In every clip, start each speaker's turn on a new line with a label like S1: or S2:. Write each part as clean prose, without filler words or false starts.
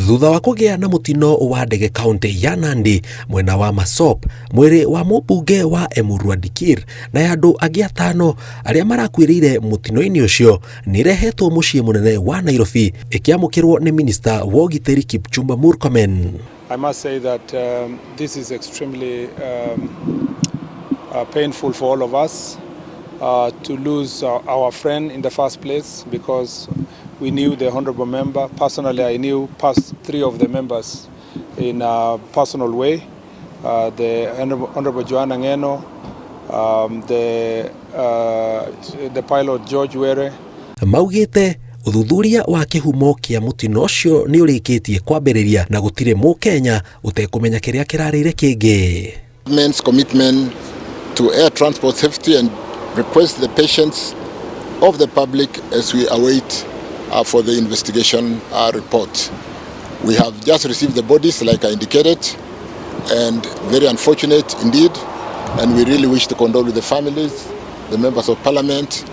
S1: Thutha wa kugea na mutino wa ndege kaunti ya Nandi mwena wa Masop, mwiri wa mubunge wa Emurua Dikir na andu angi atano aria marakwirire mutino-ini ucio nirehetwo mucii munene wa Nairobi ikiamukirwo ni minister wa ugitiri Kipchumba Murkomen.
S2: I must say that this is extremely painful for all of us to lose our friend in the first place, because we knew the honorable member. Personally, I knew past 3 of the members in a personal way. The Honorable Joanna Ngeno, the pilot George Were.
S1: Maugite uthuthuria wa kihumo kia mutino ucio ni urikitie kwambiriria na gutire mu Kenya utekumenya kiria kirarire kingi.
S3: Government's commitment to air transport safety and request the patience of the public as we await for the investigation report. We have just received the bodies, like I indicated, and very unfortunate indeed, and we really wish to condole with the families, the members of parliament,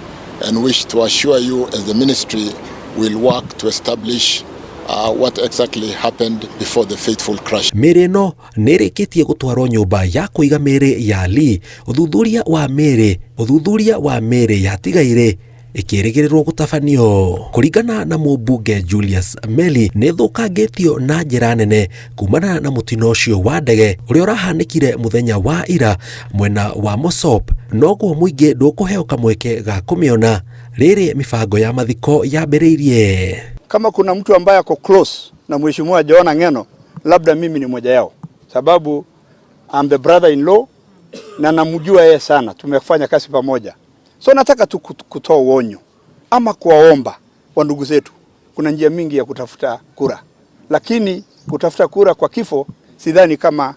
S3: and wish to assure you as the ministry will work to establish what exactly happened before the fateful crash.
S1: Miri no nirikitie gutwarwo nyumba ya kuiga miri ya Lee. Uthuthuria wa miri ya tigaire ikirigirirwo gutafanio. Kuringana na mubunge Julius Meli, ni thukangitio na njira nene kumana na mutino ucio wa ndege uria urahanikire muthenya wa ira mwena wa Mosop, noguo muingi ndukuheo kamweke ga kumiona riri mifango ya mathiko yambiriirie.
S4: Kama kuna mtu ambaye ako close na Mheshimiwa Joanna Ngeno, labda mimi ni mmoja yao, sababu I'm the brother-in-law na namjua yeye sana, tumefanya kazi pamoja. So nataka tu kutoa uonyo ama kuwaomba wa ndugu zetu. Kuna njia mingi ya kutafuta kura, lakini kutafuta kura kwa kifo sidhani kama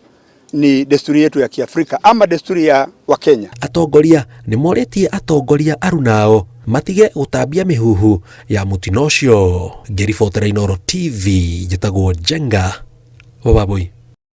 S4: ni desturi yetu ya Kiafrika ama desturi ya Wakenya.
S1: Atongoria ni moretie atongoria arunao matige gutambia mihuhu ya mutino ucio. Ngiribotera Inooro TV, njitagwo Jenga Wababoi.